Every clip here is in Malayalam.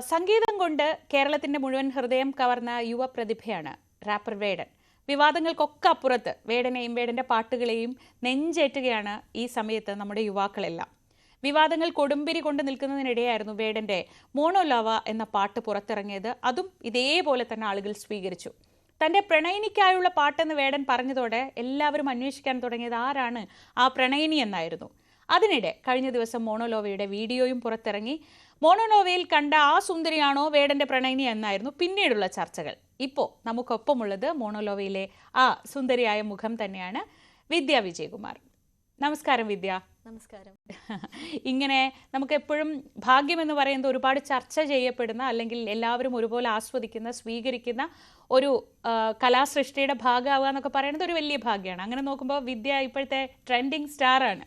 സംഗീതം കൊണ്ട് കേരളത്തിന്റെ മുഴുവൻ ഹൃദയം കവർന്ന യുവ പ്രതിഭയാണ് റാപ്പർ വേടൻ. വിവാദങ്ങൾക്കൊക്കെ അപ്പുറത്ത് വേടനെയും വേടന്റെ പാട്ടുകളെയും നെഞ്ചേറ്റുകയാണ് ഈ സമയത്ത് നമ്മുടെ യുവാക്കളെല്ലാം. വിവാദങ്ങൾ കൊടുമ്പിരി കൊണ്ട് നിൽക്കുന്നതിനിടെയായിരുന്നു വേടന്റെ മോണോലോവ എന്ന പാട്ട് പുറത്തിറങ്ങിയത്. അതും ഇതേപോലെ തന്നെ ആളുകൾ സ്വീകരിച്ചു. തന്റെ പ്രണയിനിക്കായുള്ള പാട്ടെന്ന് വേടൻ പറഞ്ഞതോടെ എല്ലാവരും അന്വേഷിക്കാൻ തുടങ്ങിയത് ആരാണ് ആ പ്രണയിനി എന്നായിരുന്നു. അതിനിടെ കഴിഞ്ഞ ദിവസം മോണോലോവയുടെ വീഡിയോയും പുറത്തിറങ്ങി. മോണോലോവയിൽ കണ്ട ആ സുന്ദരിയാണോ വേടന്റെ പ്രണയിനി എന്നായിരുന്നു പിന്നീടുള്ള ചർച്ചകൾ. ഇപ്പോൾ നമുക്കൊപ്പമുള്ളത് മോണോലോവയിലെ ആ സുന്ദരിയായ മുഖം തന്നെയാണ് വിദ്യ വിജയകുമാർ. നമസ്കാരം വിദ്യ. നമസ്കാരം. ഇങ്ങനെ നമുക്ക് എപ്പോഴും ഭാഗ്യമെന്ന് പറയുന്നത് ഒരുപാട് ചർച്ച ചെയ്യപ്പെടുന്ന, അല്ലെങ്കിൽ എല്ലാവരും ഒരുപോലെ ആസ്വദിക്കുന്ന, സ്വീകരിക്കുന്ന ഒരു കലാസൃഷ്ടിയുടെ ഭാഗമാവുക എന്നൊക്കെ പറയുന്നത് ഒരു വലിയ ഭാഗ്യമാണ്. അങ്ങനെ നോക്കുമ്പോൾ വിദ്യ ഇപ്പോഴത്തെ ട്രെൻഡിങ് സ്റ്റാറാണ്.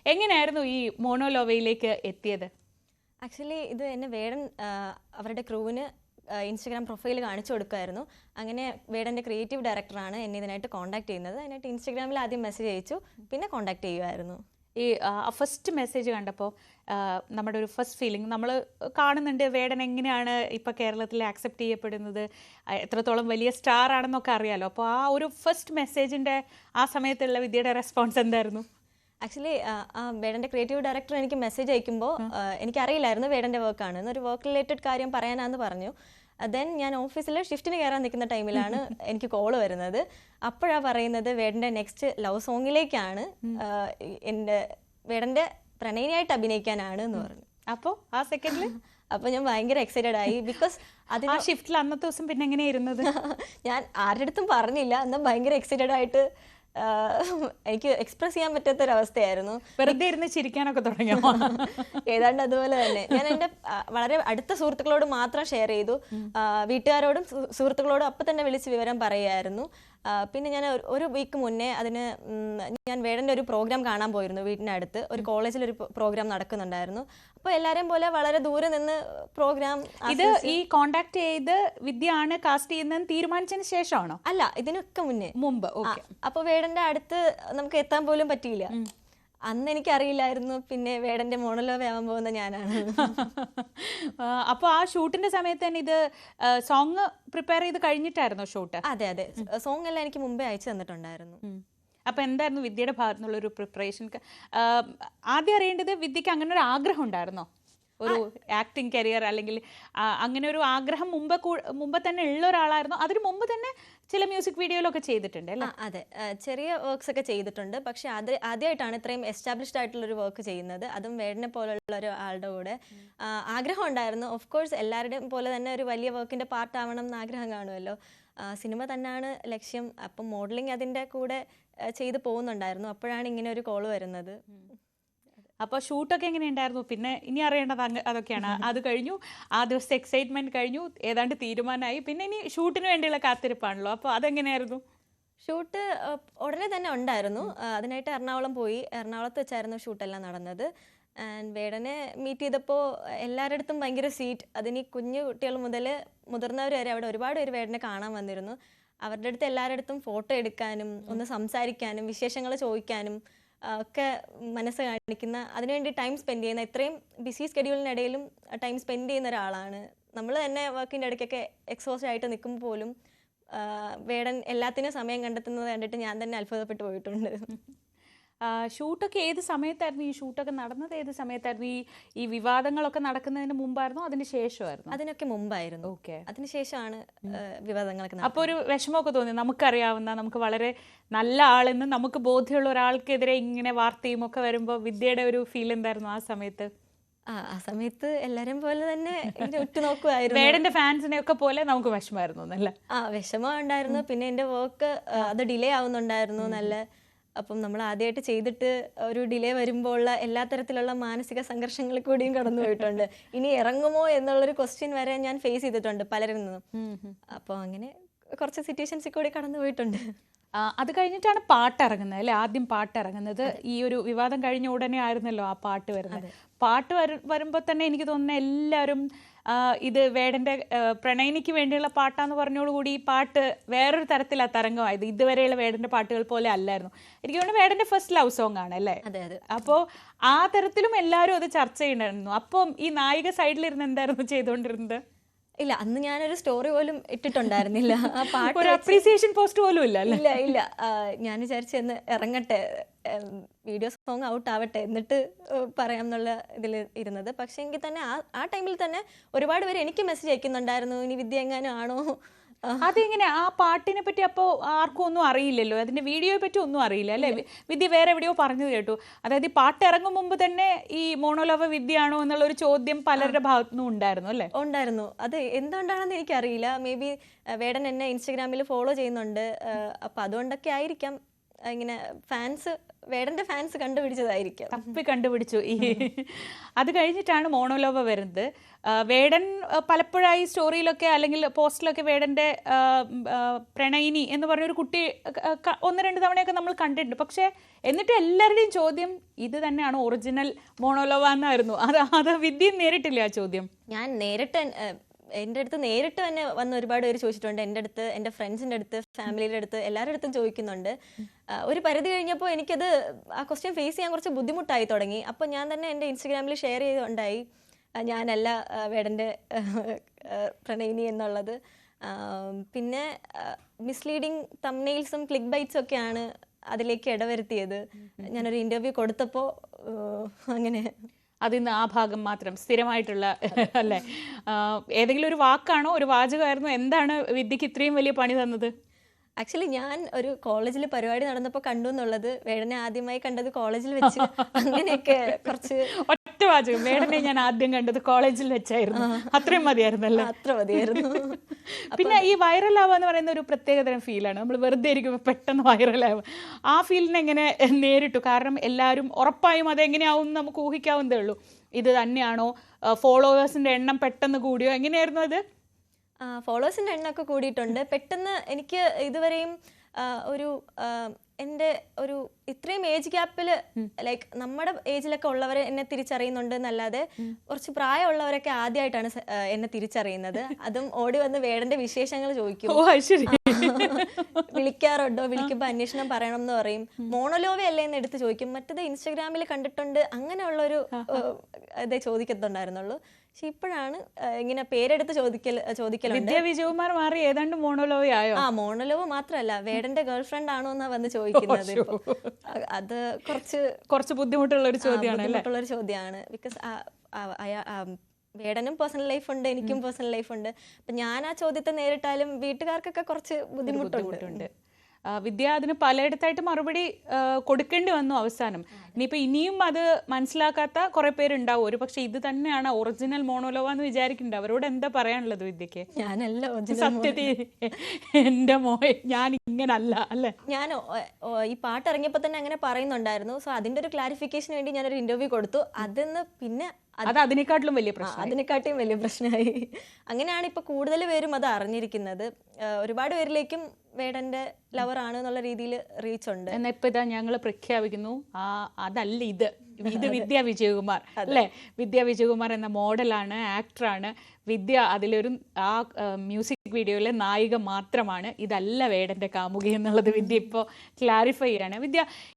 എങ്ങനെയായിരുന്നു ഈ മോണോലോവയിലേക്ക് എത്തിയത്? ആക്ച്വലി ഇത് എന്നെ വേടൻ അവരുടെ ക്രൂവിന് ഇൻസ്റ്റഗ്രാം പ്രൊഫൈൽ കാണിച്ചു കൊടുക്കുമായിരുന്നു. അങ്ങനെ വേടൻ്റെ ക്രിയേറ്റീവ് ഡയറക്ടറാണ് എന്നെ ഇതിനായിട്ട് കോൺടാക്ട് ചെയ്യുന്നത്. അതിനായിട്ട് ഇൻസ്റ്റഗ്രാമിൽ ആദ്യം മെസ്സേജ് അയച്ചു, പിന്നെ കോൺടാക്ട് ചെയ്യുമായിരുന്നു. ഈ ഫസ്റ്റ് മെസ്സേജ് കണ്ടപ്പോൾ നമ്മുടെ ഒരു ഫസ്റ്റ് ഫീലിംഗ് നമ്മൾ കാണുന്നുണ്ട്. വേടൻ എങ്ങനെയാണ് ഇപ്പോൾ കേരളത്തിൽ ആക്സെപ്റ്റ് ചെയ്യപ്പെടുന്നത്, എത്രത്തോളം വലിയ സ്റ്റാർ ആണെന്നൊക്കെ അറിയാലോ. അപ്പോൾ ആ ഒരു ഫസ്റ്റ് മെസ്സേജിൻ്റെ ആ സമയത്തുള്ള വിദ്യയുടെ റെസ്പോൺസ് എന്തായിരുന്നു? ആക്ച്വലി വേടൻ്റെ ക്രിയേറ്റീവ് ഡയറക്ടർ എനിക്ക് മെസ്സേജ് അയക്കുമ്പോൾ എനിക്കറിയില്ലായിരുന്നു വേടൻ്റെ വർക്കാണ്. ഒരു വർക്ക് റിലേറ്റഡ് കാര്യം പറയാനാന്ന് പറഞ്ഞു. ദെൻ ഞാൻ ഓഫീസിൽ ഷിഫ്റ്റിന് കയറാൻ നിൽക്കുന്ന ടൈമിലാണ് എനിക്ക് കോള് വരുന്നത്. അപ്പോഴാണ് പറയുന്നത് വേടൻ്റെ നെക്സ്റ്റ് ലവ് സോങ്ങിലേക്കാണ്, എൻ്റെ വേടൻ്റെ പ്രണയിനിയായിട്ട് അഭിനയിക്കാനാണ് എന്ന് പറഞ്ഞു. അപ്പോൾ ആ സെക്കൻഡിൽ അപ്പോൾ ഞാൻ ഭയങ്കര എക്സൈറ്റഡ് ആയി. ബിക്കോസ് ആ ഷിഫ്റ്റിൽ അന്നത്തെ ദിവസം പിന്നെ എങ്ങനെയായിരുന്നത്? ഞാൻ ആരുടെ അടുത്തും പറഞ്ഞില്ല, എന്നാൽ ഭയങ്കര എക്സൈറ്റഡ് ആയിട്ട് എനിക്ക് എക്സ്പ്രസ് ചെയ്യാൻ പറ്റാത്തൊരവസ്ഥയായിരുന്നു. വെറുതെ ഇരുന്ന് ചിരിക്കാനൊക്കെ തുടങ്ങിയോ? ഏതാണ്ട് അതുപോലെ തന്നെ. ഞാൻ എൻ്റെ വളരെ അടുത്ത സുഹൃത്തുക്കളോട് മാത്രം ഷെയർ ചെയ്തു. വീട്ടുകാരോടും സുഹൃത്തുക്കളോടും അപ്പം തന്നെ വിളിച്ച് വിവരം പറയുമായിരുന്നു. പിന്നെ ഞാൻ ഒരു വീക്ക് മുന്നേ ഞാൻ വേടൻ്റെ ഒരു പ്രോഗ്രാം കാണാൻ പോയിരുന്നു. വീട്ടിനടുത്ത് ഒരു കോളേജിലൊരു പ്രോഗ്രാം നടക്കുന്നുണ്ടായിരുന്നു. അപ്പോൾ എല്ലാവരെയും പോലെ വളരെ ദൂരെ നിന്ന് പ്രോഗ്രാം. ഇത് ഈ കോണ്ടാക്ട് ചെയ്ത് വിദ്യയാണ് കാസ്റ്റ് ചെയ്യുന്നതെന്ന് തീരുമാനിച്ചതിന് ശേഷമാണോ? അല്ല, ഇതിനൊക്കെ മുമ്പ്. ഓക്കെ. അപ്പോൾ വേടൻ്റെ അടുത്ത് നമുക്ക് എത്താൻ പോലും പറ്റിയില്ല. അന്ന് എനിക്കറിയില്ലായിരുന്നു പിന്നെ വേടൻ്റെ മോണോലോവ ആവാൻ പോകുന്ന ഞാനാണ്. അപ്പോൾ ആ ഷൂട്ടിന്റെ സമയത്ത് തന്നെ ഇത് സോങ് പ്രിപ്പയർ ചെയ്ത് കഴിഞ്ഞിട്ടായിരുന്നോ ഷൂട്ട്? അതെ, സോങ് എല്ലാം എനിക്ക് മുമ്പേ അയച്ചു തന്നിട്ടുണ്ടായിരുന്നു. അപ്പോൾ എന്തായിരുന്നു വിദ്യയുടെ ഭാഗത്തു നിന്നുള്ളൊരു പ്രിപ്പറേഷൻ? ആദ്യം അറിയേണ്ടത്, വിദ്യക്ക് അങ്ങനെ ഒരു ആഗ്രഹം ഉണ്ടായിരുന്നോ, ഒരു ആക്ടിങ് കരിയർ, അല്ലെങ്കിൽ അങ്ങനെ ഒരു ആഗ്രഹം മുമ്പ് തന്നെ ഉള്ള ഒരാളായിരുന്നു? അതിന് മുമ്പ് തന്നെ ചില മ്യൂസിക് വീഡിയോയിലൊക്കെ ചെയ്തിട്ടുണ്ട് അല്ലേ? അതെ, ചെറിയ വർക്ക്സ് ഒക്കെ ചെയ്തിട്ടുണ്ട്. പക്ഷെ ആദ്യമായിട്ടാണ് ഇത്രയും എസ്റ്റാബ്ലിഷ്ഡ് ആയിട്ടുള്ളൊരു വർക്ക് ചെയ്യുന്നത്, അതും വേടനെ പോലുള്ള ഒരു ആളുടെ കൂടെ. ആഗ്രഹം ഉണ്ടായിരുന്നു. ഓഫ് കോഴ്സ് എല്ലാവരുടെയും പോലെ തന്നെ ഒരു വലിയ വർക്കിൻ്റെ പാർട്ട് ആവണം എന്ന് ആഗ്രഹം കാണുമല്ലോ. സിനിമ തന്നെയാണ് ലക്ഷ്യം. അപ്പം മോഡലിംഗ് അതിൻ്റെ കൂടെ ചെയ്ത് പോകുന്നുണ്ടായിരുന്നു. അപ്പോഴാണ് ഇങ്ങനെ ഒരു കോള് വരുന്നത്. അപ്പോൾ ഷൂട്ടൊക്കെ എങ്ങനെ ഉണ്ടായിരുന്നു? പിന്നെ ഇനി അറിയേണ്ടത് അതൊക്കെയാണ്. അത് കഴിഞ്ഞു, ആ ദിവസത്തെ എക്സൈറ്റ്മെന്റ് കഴിഞ്ഞു, ഏതാണ്ട് തീരുമാനമായി. പിന്നെ ഇനി ഷൂട്ടിന് വേണ്ടിയുള്ള കാത്തിരിപ്പാണല്ലോ. അപ്പോൾ അതെങ്ങനെയായിരുന്നു? ഷൂട്ട് ഉടനെ തന്നെ ഉണ്ടായിരുന്നു. അതിനായിട്ട് എറണാകുളം പോയി. എറണാകുളത്ത് വെച്ചായിരുന്നു ഷൂട്ടെല്ലാം നടന്നത്. ആൻഡ് വേടനെ മീറ്റ് ചെയ്തപ്പോൾ എല്ലാവരുടെ അടുത്തും ഭയങ്കര സ്വീറ്റ്. അതിന് കുഞ്ഞു കുട്ടികൾ മുതൽ മുതിർന്നവർ വരെ അവിടെ ഒരുപാട് പേര് വേടനെ കാണാൻ വന്നിരുന്നു. അവരുടെ അടുത്ത് എല്ലാവരുടെ അടുത്തും ഫോട്ടോ എടുക്കാനും ഒന്ന് സംസാരിക്കാനും വിശേഷങ്ങൾ ചോദിക്കാനും ഒക്കെ മനസ്സ് കാണിക്കുന്ന, അതിനുവേണ്ടി ടൈം സ്പെൻഡ് ചെയ്യുന്ന, ഇത്രയും ബിസി സ്കെഡ്യൂളിനിടയിലും ടൈം സ്പെൻഡ് ചെയ്യുന്ന ഒരാളാണ്. നമ്മൾ തന്നെ വർക്കിൻ്റെ ഇടയ്ക്കൊക്കെ എക്സോസ്റ്റ് ആയിട്ട് നിൽക്കുമ്പോൾ പോലും വേടൻ എല്ലാത്തിനും സമയം കണ്ടെത്തുന്നത് കണ്ടിട്ട് ഞാൻ തന്നെ അത്ഭുതപ്പെട്ടു പോയിട്ടുണ്ട്. ഷൂട്ടൊക്കെ ഏത് സമയത്തായിരുന്നു? ഈ ഷൂട്ടൊക്കെ നടന്നത് ഏത് സമയത്തായിരുന്നു? ഈ വിവാദങ്ങളൊക്കെ നടക്കുന്നതിന് മുമ്പായിരുന്നോ അതിന് ശേഷമായിരുന്നു? അതിനൊക്കെ മുമ്പായിരുന്നു. ഓക്കെ. അതിനുശേഷമാണ് വിവാദങ്ങളൊക്കെ. അപ്പോൾ ഒരു വിഷമമൊക്കെ തോന്നി? നമുക്കറിയാവുന്ന, നമുക്ക് വളരെ നല്ല ആളെന്ന് നമുക്ക് ബോധ്യമുള്ള ഒരാൾക്കെതിരെ ഇങ്ങനെ വാർത്തയും ഒക്കെ വരുമ്പോൾ വിദ്യയുടെ ഒരു ഫീൽ എന്തായിരുന്നു ആ സമയത്ത്? ആ സമയത്ത് എല്ലാരും പോലെ തന്നെ ഉറ്റുനോക്കുമായിരുന്നു. വേടന്റെ ഫാൻസിനെ ഒക്കെ പോലെ നമുക്ക് വിഷമമായിരുന്നു എന്നല്ല? വിഷമം ഉണ്ടായിരുന്നു. പിന്നെ എൻ്റെ വർക്ക് അത് ഡിലേ ആവുന്നുണ്ടായിരുന്നു നല്ല. അപ്പം നമ്മൾ ആദ്യമായിട്ട് ചെയ്തിട്ട് ഒരു ഡിലേ വരുമ്പോൾ ഉള്ള എല്ലാ തരത്തിലുള്ള മാനസിക സംഘർഷങ്ങളിൽ കൂടിയും കടന്നു പോയിട്ടുണ്ട്. ഇനി ഇറങ്ങുമോ എന്നുള്ളൊരു ക്വസ്റ്റ്യൻ വരെ ഞാൻ ഫേസ് ചെയ്തിട്ടുണ്ട് പലരിൽ നിന്നും. അപ്പോൾ അങ്ങനെ കുറച്ച് സിറ്റുവേഷൻസിൽ കൂടി കടന്നു പോയിട്ടുണ്ട്. അത് കഴിഞ്ഞിട്ടാണ് പാട്ട് ഇറങ്ങുന്നത് അല്ലേ? ആദ്യം പാട്ട് ഇറങ്ങുന്നത് ഈ ഒരു വിവാദം കഴിഞ്ഞ ഉടനെ ആയിരുന്നല്ലോ ആ പാട്ട് വരുന്നത്. പാട്ട് വരുമ്പോൾ തന്നെ എനിക്ക് തോന്നുന്നത് എല്ലാവരും ഇത് വേടൻ്റെ പ്രണയിനിക്ക് വേണ്ടിയുള്ള പാട്ടാന്ന് പറഞ്ഞോടുകൂടി ഈ പാട്ട് വേറൊരു തരത്തിലാണ് തരംഗമായത്. ഇതുവരെയുള്ള വേടൻ്റെ പാട്ടുകൾ പോലെ അല്ലായിരുന്നു. എനിക്ക് തോന്നുന്നു വേടൻ്റെ ഫസ്റ്റ് ലവ് സോങ് ആണ് അല്ലേ? അപ്പോൾ ആ തരത്തിലും എല്ലാവരും അത് ചർച്ച ചെയ്യണ്ടായിരുന്നു. അപ്പം ഈ നായിക സൈഡിലിരുന്ന് എന്തായിരുന്നു ചെയ്തുകൊണ്ടിരുന്നത്? ഇല്ല, അന്ന് ഞാനൊരു സ്റ്റോറി പോലും ഇട്ടിട്ടുണ്ടായിരുന്നില്ല. ആ പാട്ട് ഒരു അപ്രീസിയേഷൻ പോസ്റ്റ് പോലും ഇല്ല. ഇല്ല. ഞാൻ വിചാരിച്ചു എന്ന് ഇറങ്ങട്ടെ, വീഡിയോ സോങ് ഔട്ട് ആവട്ടെ, എന്നിട്ട് പറയാം എന്നുള്ള ഇതിൽ ഇരുന്നത്. പക്ഷെ എങ്കിൽ തന്നെ ആ ടൈമിൽ തന്നെ ഒരുപാട് പേര് എനിക്ക് മെസ്സേജ് അയക്കുന്നുണ്ടായിരുന്നു, ഇനി വിദ്യ എങ്ങാനും ആണോ. അതെങ്ങനെ ആ പാട്ടിനെ പറ്റി അപ്പോൾ ആർക്കും ഒന്നും അറിയില്ലല്ലോ, അതിന്റെ വീഡിയോയെ പറ്റി ഒന്നും അറിയില്ല അല്ലേ? വിദ്യ വേറെ എവിടെയോ പറഞ്ഞത് കേട്ടു, അതായത് ഈ പാട്ട് ഇറങ്ങും മുമ്പ് തന്നെ ഈ മോണോലോവ വിദ്യയാണോ എന്നുള്ള ഒരു ചോദ്യം പലരുടെ ഭാഗത്തുനിന്നും ഉണ്ടായിരുന്നു അല്ലേ? ഉണ്ടായിരുന്നു. അത് എന്തുകൊണ്ടാണെന്ന് എനിക്കറിയില്ല. മേ ബി വേടൻ എന്നെ ഇൻസ്റ്റഗ്രാമിൽ ഫോളോ ചെയ്യുന്നുണ്ട്, അപ്പം അതുകൊണ്ടൊക്കെ ആയിരിക്കാം ഇങ്ങനെ വേടന്റെ ഫാൻസ് കണ്ടുപിടിച്ചതായിരിക്കാം. തപ്പി കണ്ടുപിടിച്ചു. അത് കഴിഞ്ഞിട്ടാണ് മോണോലോവ വരുന്നത്. വേടൻ പലപ്പോഴായി സ്റ്റോറിയിലൊക്കെ അല്ലെങ്കിൽ പോസ്റ്റിലൊക്കെ വേടൻ്റെ പ്രണയിനി എന്ന് പറഞ്ഞൊരു കുട്ടി 1-2 തവണയൊക്കെ നമ്മൾ കണ്ടിട്ടുണ്ട്. പക്ഷേ എന്നിട്ട് എല്ലാവരുടെയും ചോദ്യം ഇത് തന്നെയാണ് ഒറിജിനൽ മോണോലോവ എന്നായിരുന്നു. അത് വിദ്യ നേരിട്ടില്ല ആ ചോദ്യം. ഞാൻ എൻ്റെ അടുത്ത് നേരിട്ട് തന്നെ വന്ന് ഒരുപാട് പേര് ചോദിച്ചിട്ടുണ്ട്. എൻ്റെ അടുത്ത്, എൻ്റെ ഫ്രണ്ട്സിൻ്റെ അടുത്ത്, ഫാമിലിയുടെ അടുത്ത്, എല്ലാവരുടെ അടുത്തും ചോദിക്കുന്നുണ്ട്. ഒരു പരിധി കഴിഞ്ഞപ്പോൾ എനിക്കത് ആ ക്വസ്റ്റ്യൻ ഫേസ് ചെയ്യാൻ കുറച്ച് ബുദ്ധിമുട്ടായി തുടങ്ങി. അപ്പോൾ ഞാൻ തന്നെ എൻ്റെ ഇൻസ്റ്റഗ്രാമിൽ ഷെയർ ചെയ്തുണ്ടായി ഞാനല്ല വേടൻ്റെ പ്രണയിനി എന്നുള്ളത്. പിന്നെ മിസ്ലീഡിങ് തംബ്നെയിൽസും ക്ലിക്ക് ബൈറ്റ്സും ഒക്കെയാണ് അതിലേക്ക് ഇടവരുത്തിയത്. ഞാനൊരു ഇൻ്റർവ്യൂ കൊടുത്തപ്പോൾ അങ്ങനെ അതിന്ന് ആ ഭാഗം മാത്രം സ്ഥിരമായിട്ടുള്ള അല്ലേ? ഏതെങ്കിലും ഒരു വാക്കാണോ, ഒരു വാചകമായിരുന്നു? എന്താണ് വിദ്യക്ക് ഇത്രയും വലിയ പണി തന്നത്? ആക്ച്വലി ഞാൻ ഒരു കോളേജിൽ പരിപാടി നടന്നപ്പോൾ കണ്ടു എന്നുള്ളത്, വേടനെ ആദ്യമായി കണ്ടത് കോളേജിൽ വെച്ച്, അങ്ങനെയൊക്കെ കുറച്ച് ഒറ്റ വാചകം, വേടനെ ഞാൻ ആദ്യം കണ്ടത് കോളേജിൽ വെച്ചായിരുന്നു, അത്രയും മതിയായിരുന്നല്ലോ? അത്ര മതിയായിരുന്നു. പിന്നെ ഈ വൈറലാവുക എന്ന് പറയുന്ന ഒരു പ്രത്യേകതരം ഫീലാണ്. നമ്മൾ വെറുതെ ഇരിക്കുമ്പോൾ പെട്ടെന്ന് വൈറലാവുക, ആ ഫീലിനെ എങ്ങനെ നേരിട്ടു? കാരണം എല്ലാവരും ഉറപ്പായും അതെങ്ങനെയാവും നമുക്ക് ഊഹിക്കാവുന്നതേ ഉള്ളൂ. ഇത് തന്നെയാണോ? ഫോളോവേഴ്സിൻ്റെ എണ്ണം പെട്ടെന്ന് കൂടിയോ? എങ്ങനെയായിരുന്നു അത്? ഫോളോവേഴ്സിൻ്റെ എണ്ണമൊക്കെ കൂടിയിട്ടുണ്ട്. പെട്ടെന്ന് എനിക്ക് ഇതുവരെയും എൻ്റെ ഒരു ഇത്രയും ഏജ് ഗ്യാപ്പിൽ, ലൈക്ക് നമ്മുടെ ഏജിലൊക്കെ ഉള്ളവരെ എന്നെ തിരിച്ചറിയുന്നുണ്ട് എന്നല്ലാതെ കുറച്ച് പ്രായമുള്ളവരൊക്കെ ആദ്യമായിട്ടാണ് എന്നെ തിരിച്ചറിയുന്നത്. അതും ഓടി വന്ന് വേടന്റെ വിശേഷങ്ങൾ ചോദിക്കും, വിളിക്കാറുണ്ടോ, വിളിക്കുമ്പോൾ അന്വേഷണം പറയണം എന്ന് പറയും, മോണോലോവ അല്ലേ എന്ന് എടുത്ത് ചോദിക്കും. മറ്റേത് ഇൻസ്റ്റഗ്രാമിൽ കണ്ടിട്ടുണ്ട്, അങ്ങനെയുള്ളൊരു ഇതേ ചോദിക്കത്തുണ്ടായിരുന്നുള്ളൂ. പക്ഷെ ഇപ്പോഴാണ് ഇങ്ങനെ പേരെടുത്ത് ചോദിക്കലുണ്ട്. വിദ്യ വിജയകുമാർ മാറി ഏതാണ്ട് മോണോലോവയായോ? മോണോലോവ മാത്രമല്ല, വേടന്റെ ഗേൾ ഫ്രണ്ട് ആണോ എന്നാ വന്ന് ചോദിക്കുന്നത്. അത് കുറച്ച് ബുദ്ധിമുട്ടുള്ള ഒരു ചോദ്യമാണ്. ബിക്കോസ് വേടനും പേഴ്സണൽ ലൈഫ് ഉണ്ട്, എനിക്കും പേഴ്സണൽ ലൈഫ് ഉണ്ട്. അപ്പൊ ഞാൻ ആ ചോദ്യത്തെ നേരിട്ടാലും വീട്ടുകാർക്കൊക്കെ കുറച്ച് ബുദ്ധിമുട്ടുണ്ട്. വിദ്യ അതിന് പലയിടത്തായിട്ട് മറുപടി കൊടുക്കേണ്ടി വന്നു അവസാനം. ഇനിയും അത് മനസ്സിലാക്കാത്ത കുറെ പേരുണ്ടാവും. ഒരു പക്ഷെ ഇത് തന്നെയാണ് ഒറിജിനൽ മോണോലോവ എന്ന് വിചാരിക്കുന്നുണ്ട്. അവരോട് എന്താ പറയാനുള്ളത് വിദ്യക്ക്? ഞാനല്ല സത്യത്തിൽ എൻ്റെ ഞാൻ ഇങ്ങനല്ല അല്ലേ? ഞാൻ ഈ പാട്ട് ഇറങ്ങിയപ്പോൾ തന്നെ അങ്ങനെ പറയുന്നുണ്ടായിരുന്നു. സോ അതിന്റെ ഒരു ക്ലാരിഫിക്കേഷന് വേണ്ടി ഞാനൊരു ഇന്റർവ്യൂ കൊടുത്തു. പിന്നെ അതിനെക്കാട്ടിലും വലിയ പ്രശ്നമായി. അങ്ങനെയാണ് ഇപ്പൊ കൂടുതൽ പേരും അത് അറിഞ്ഞിരിക്കുന്നത്. ഒരുപാട് പേരിലേക്കും വേടന്റെ ലവർ ആണ് എന്നുള്ള രീതിയിൽ റീച്ച് ഉണ്ട്. എന്നാ ഇപ്പൊ ഇതാ ഞങ്ങൾ പ്രഖ്യാപിക്കുന്നു, അതല്ല ഇത് വിദ്യ വിജയകുമാർ അല്ലേ? വിദ്യ വിജയകുമാർ എന്ന മോഡലാണ്, ആക്ടറാണ്. വിദ്യ അതിലൊരു ആ മ്യൂസിക് വീഡിയോയിലെ നായിക മാത്രമാണ്. ഇതല്ല വേടന്റെ കാമുകി എന്നുള്ളത് വിദ്യ ഇപ്പോൾ ക്ലാരിഫൈ ചെയ്യാണ്. വിദ്യ